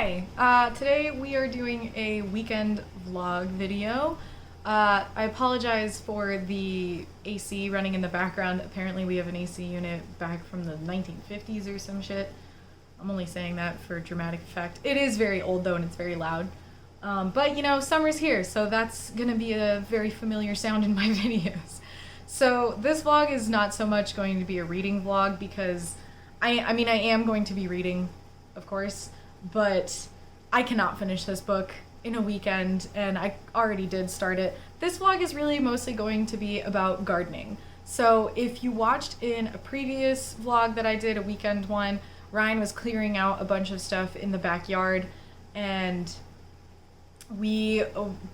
Hi! Today we are doing a weekend vlog video. I apologize for the AC running in the background. Apparently we have an AC unit back from the 1950s or some shit. I'm only saying that for dramatic effect. It is very old though and it's very loud. But you know, summer's here, so that's gonna be a very familiar sound in my videos. So this vlog is not so much going to be a reading vlog because I mean I am going to be reading, of course, but I cannot finish this book in a weekend, and I already did start it. This vlog is really mostly going to be about gardening. So if you watched in a previous vlog that I did, a weekend one, Ryan was clearing out a bunch of stuff in the backyard, and we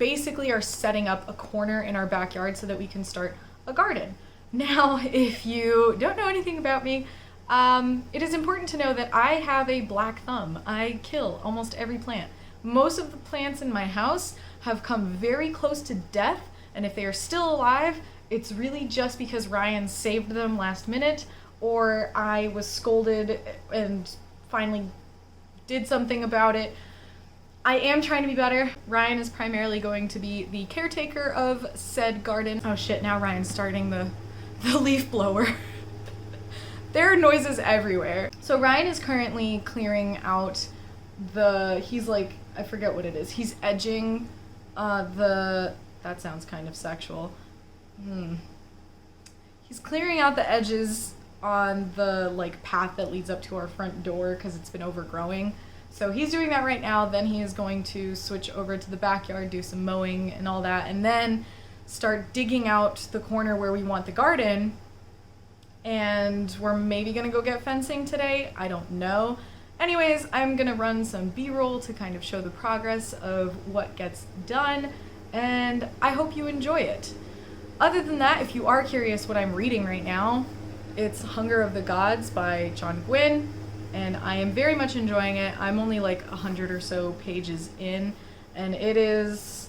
basically are setting up a corner in our backyard so that we can start a garden. Now, if you don't know anything about me, it is important to know that I have a black thumb. I kill almost every plant. Most of the plants in my house have come very close to death, and if they are still alive, it's really just because Ryan saved them last minute, or I was scolded and finally did something about it. I am trying to be better. Ryan is primarily going to be the caretaker of said garden. Oh shit, now Ryan's starting the leaf blower. There are noises everywhere. So Ryan is currently clearing out he's like, I forget what it is. He's edging that sounds kind of sexual. He's clearing out the edges on the like path that leads up to our front door because it's been overgrowing. So he's doing that right now. Then he is going to switch over to the backyard, do some mowing and all that, and then start digging out the corner where we want the garden. And we're maybe gonna go get fencing today. I don't know. Anyways, I'm gonna run some B-roll to kind of show the progress of what gets done, and I hope you enjoy it. Other than that, if you are curious what I'm reading right now, it's Hunger of the Gods by John Gwynne, and I am very much enjoying it. I'm only like 100 or so pages in, and it is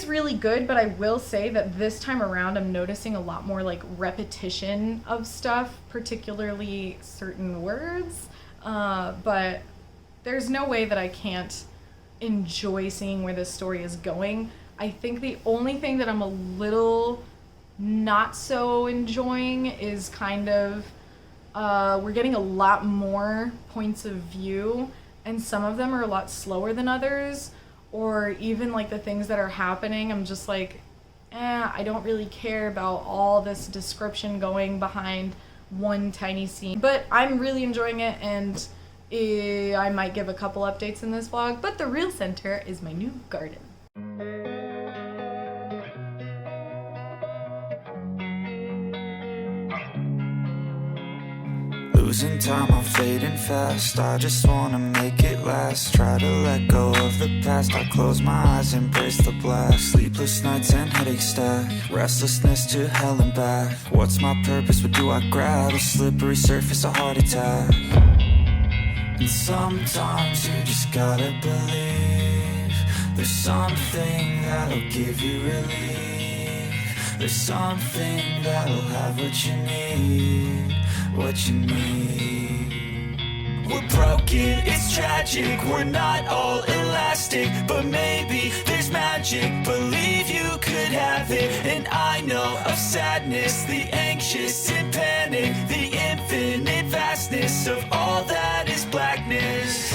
really good, but I will say that this time around I'm noticing a lot more like repetition of stuff, particularly certain words, but there's no way that I can't enjoy seeing where this story is going. I think the only thing that I'm a little not so enjoying is kind of we're getting a lot more points of view, and some of them are a lot slower than others. Or even like the things that are happening, I'm just like, I don't really care about all this description going behind one tiny scene. But I'm really enjoying it, and I might give a couple updates in this vlog, but the real center is my new garden. Losing time, I'm fading fast. I just wanna make it last. Try to let go of the past. I close my eyes, embrace the blast. Sleepless nights and headaches stack. Restlessness to hell and back. What's my purpose? What do I grab? A slippery surface, a heart attack. And sometimes you just gotta believe there's something that'll give you relief. There's something that'll have what you need. What you need. We're broken, it's tragic. We're not all elastic, but maybe there's magic. Believe you could have it. And I know of sadness, the anxious and panic, the infinite vastness of all that is blackness.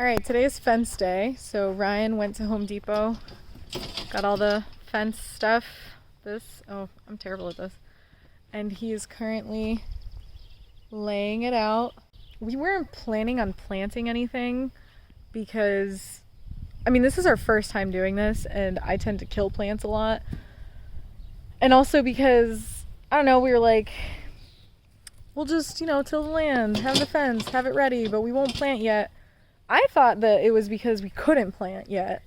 All right, today is fence day. So Ryan went to Home Depot, got all the fence stuff. Oh, I'm terrible at this. And he is currently laying it out. We weren't planning on planting anything because, I mean, this is our first time doing this and I tend to kill plants a lot. And also because, I don't know, we were like, we'll just, till the land, have the fence, have it ready, but we won't plant yet. I thought that it was because we couldn't plant yet,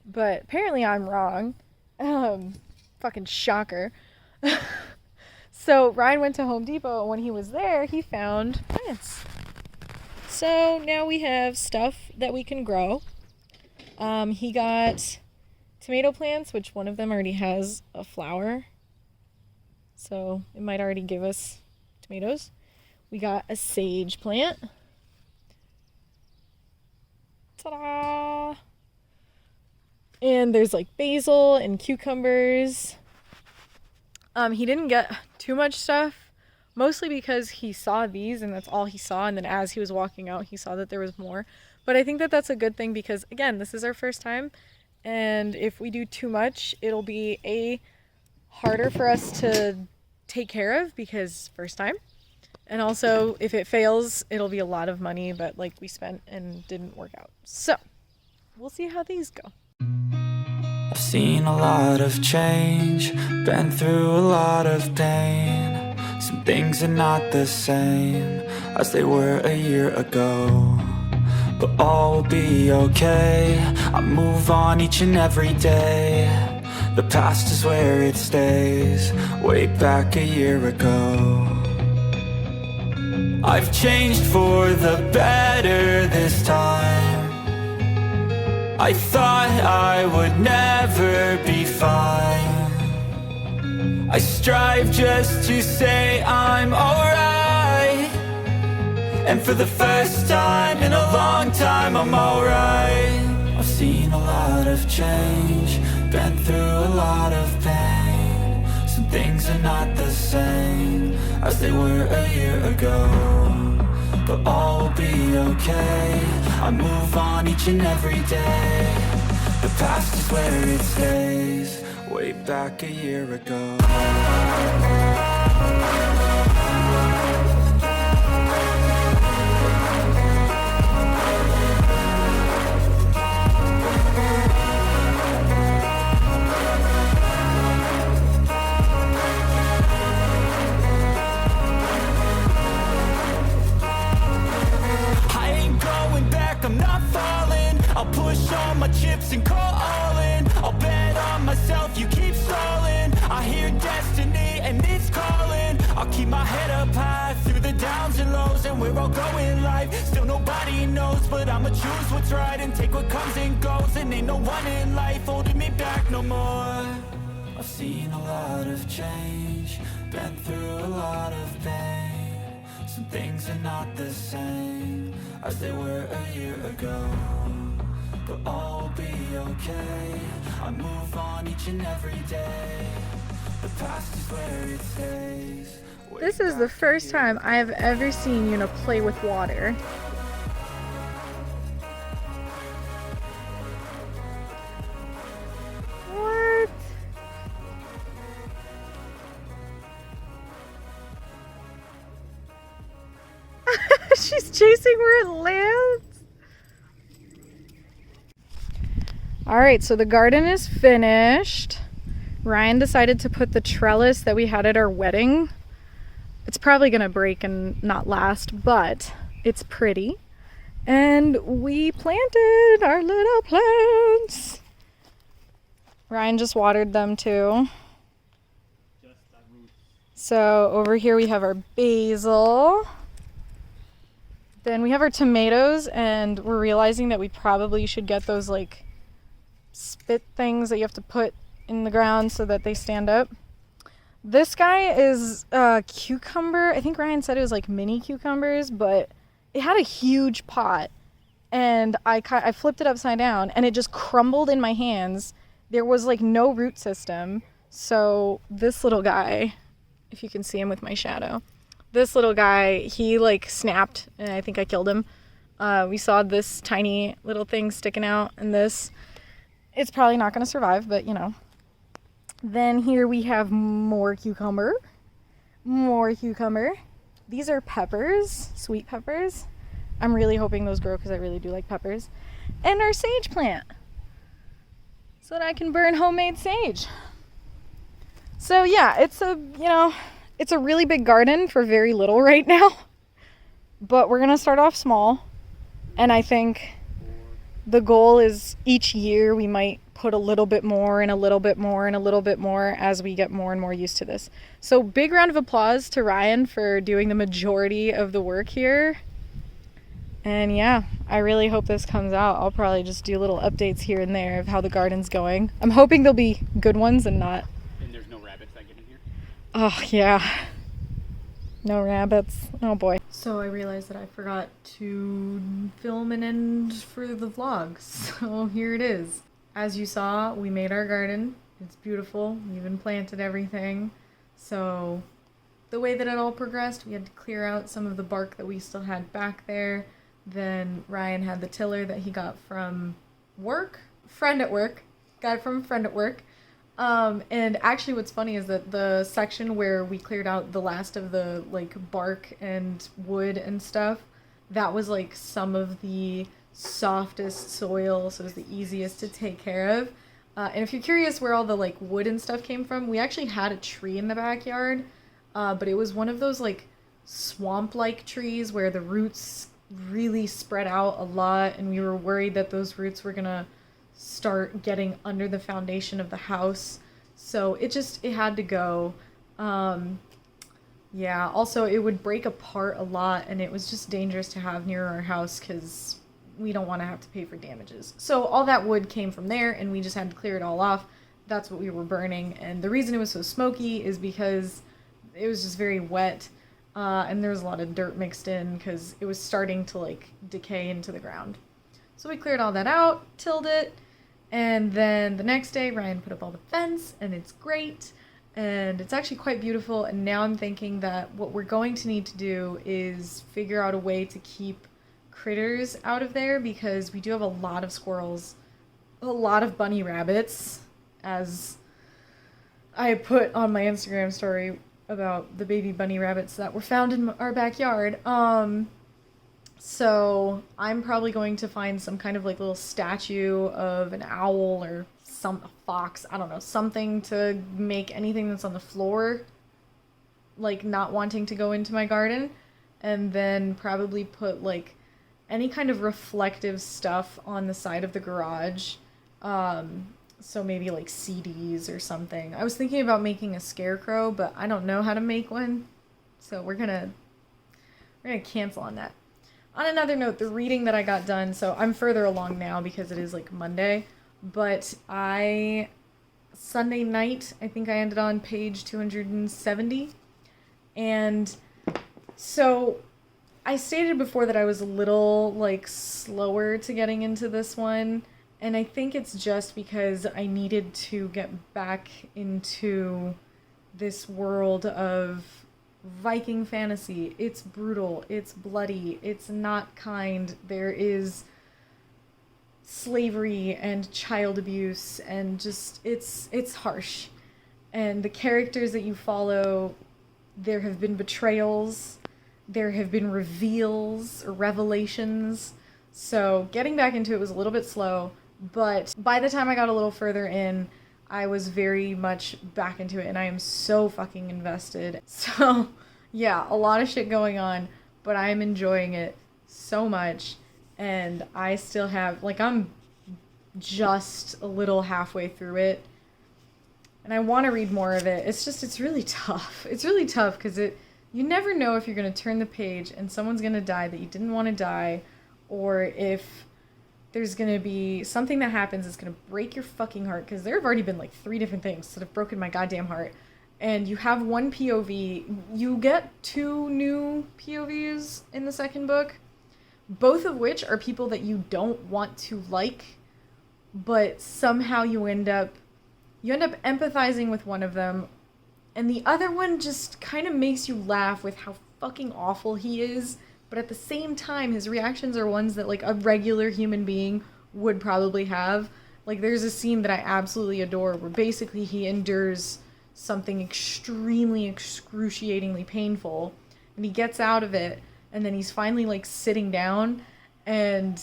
but apparently I'm wrong. Fucking shocker. So Ryan went to Home Depot, and when he was there, he found plants. So now we have stuff that we can grow. He got tomato plants, which one of them already has a flower. So it might already give us tomatoes. We got a sage plant. Ta-da! And there's like basil and cucumbers. He didn't get too much stuff, mostly because he saw these and that's all he saw, and then as he was walking out he saw that there was more. But I think that that's a good thing because, again, this is our first time, and if we do too much it'll be harder for us to take care of because first time, and also if it fails it'll be a lot of money that we spent and didn't work out. So we'll see how these go. I've seen a lot of change, been through a lot of pain. Some things are not the same as they were a year ago, but all will be okay. I move on each and every day. The past is where it stays, way back a year ago. I've changed for the better this time. I thought I would never be fine. I strive just to say I'm alright, and for the first time in a long time I'm alright. I've seen a lot of change, been through a lot of pain. Some things are not the same as they were a year ago, but all will be okay. I move on each and every day. The past is where it stays, way back a year ago. I'm not falling, I'll push all my chips and call all in. I'll bet on myself, you keep stalling. I hear destiny and it's calling. I'll keep my head up high through the downs and lows, and we're all going life. Still nobody knows, but I'ma choose what's right and take what comes and goes. And ain't no one in life holding me back no more. I've seen a lot of change, been through a lot of pain. Some things are not the same as they were a year ago, but all will be okay. I move on each and every day. The past is where it stays. This is the first time I have ever seen Yuna play with water. What? She's chasing where it lands. Alright, so the garden is finished. Ryan decided to put the trellis that we had at our wedding. It's probably gonna break and not last, but it's pretty. And we planted our little plants. Ryan just watered them too. So over here we have our basil. Then we have our tomatoes, and we're realizing that we probably should get those spit things that you have to put in the ground so that they stand up. This guy is a cucumber. I think Ryan said it was mini cucumbers, but it had a huge pot, and I flipped it upside down and it just crumbled in my hands. There was no root system. So this little guy, if you can see him with my shadow, this little guy, he snapped and I think I killed him. We saw this tiny little thing sticking out, and this, it's probably not going to survive, but you know. Then here we have more cucumber. More cucumber. These are peppers, sweet peppers. I'm really hoping those grow because I really do like peppers. And our sage plant, so that I can burn homemade sage. So yeah, it's a really big garden for very little right now. But we're gonna start off small, and I think the goal is each year we might put a little bit more and a little bit more and a little bit more as we get more and more used to this. So big round of applause to Ryan for doing the majority of the work here. And yeah, I really hope this comes out. I'll probably just do little updates here and there of how the garden's going. I'm hoping there'll be good ones and not. And there's no rabbits that get in here? Oh yeah. No rabbits. Oh boy. So I realized that I forgot to film an end for the vlog. So here it is. As you saw, we made our garden. It's beautiful. We even planted everything. So the way that it all progressed, we had to clear out some of the bark that we still had back there. Then Ryan had the tiller that he got from work. Friend at work. Got it from a friend at work. And actually what's funny is that the section where we cleared out the last of the like bark and wood and stuff, that was like some of the softest soil, so it was the easiest to take care of. And if you're curious where all the like wood and stuff came from, we actually had a tree in the backyard, but it was one of those like swamp-like trees where the roots really spread out a lot, and we were worried that those roots were gonna start getting under the foundation of the house, so it had to go. Yeah, also it would break apart a lot, and it was just dangerous to have near our house because we don't want to have to pay for damages. So all that wood came from there, and we just had to clear it all off. That's what we were burning, and the reason it was so smoky is because it was just very wet, and there was a lot of dirt mixed in because it was starting to like decay into the ground. So we cleared all that out, tilled it, and then the next day Ryan put up all the fence, and it's great, and it's actually quite beautiful. And now I'm thinking that what we're going to need to do is figure out a way to keep critters out of there, because we do have a lot of squirrels, a lot of bunny rabbits, as I put on my Instagram story about the baby bunny rabbits that were found in our backyard. So I'm probably going to find some kind of like little statue of an owl or a fox, I don't know, something to make anything that's on the floor like not wanting to go into my garden, and then probably put like any kind of reflective stuff on the side of the garage. So maybe like CDs or something. I was thinking about making a scarecrow, but I don't know how to make one, so we're gonna cancel on that. On another note, the reading that I got done, so I'm further along now because it is like Monday, but Sunday night, I think I ended on page 270, and so I stated before that I was a little like slower to getting into this one, and I think it's just because I needed to get back into this world of Viking fantasy. It's brutal, it's bloody, it's not kind, there is slavery and child abuse, and just it's harsh. And the characters that you follow, there have been betrayals, there have been reveals or revelations. So getting back into it was a little bit slow, but by the time I got a little further in, I was very much back into it, and I am so fucking invested. So yeah, a lot of shit going on, but I am enjoying it so much, and I still have, like, I'm just a little halfway through it, and I want to read more of it. It's really tough. It's really tough because you never know if you're going to turn the page and someone's going to die that you didn't want to die, or if there's going to be something that happens that's going to break your fucking heart, because there have already been like 3 different things that have broken my goddamn heart. And you have one POV, you get 2 new POVs in the second book, both of which are people that you don't want to like, but somehow you end up empathizing with one of them, and the other one just kind of makes you laugh with how fucking awful he is but at the same time, his reactions are ones that like a regular human being would probably have. Like, there's a scene that I absolutely adore where basically he endures something extremely excruciatingly painful, and he gets out of it, and then he's finally like sitting down, and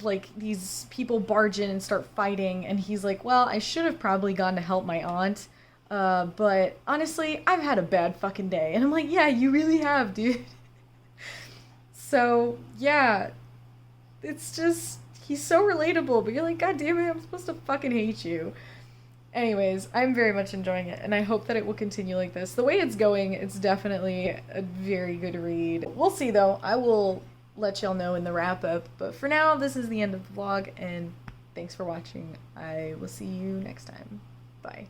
like these people barge in and start fighting, and he's like, well, I should have probably gone to help my aunt, but honestly, I've had a bad fucking day. And I'm like, yeah, you really have, dude. So yeah, it's just, he's so relatable, but you're like, god damn it, I'm supposed to fucking hate you. Anyways, I'm very much enjoying it, and I hope that it will continue like this. The way it's going, it's definitely a very good read. We'll see, though. I will let y'all know in the wrap-up. But for now, this is the end of the vlog, and thanks for watching. I will see you next time. Bye.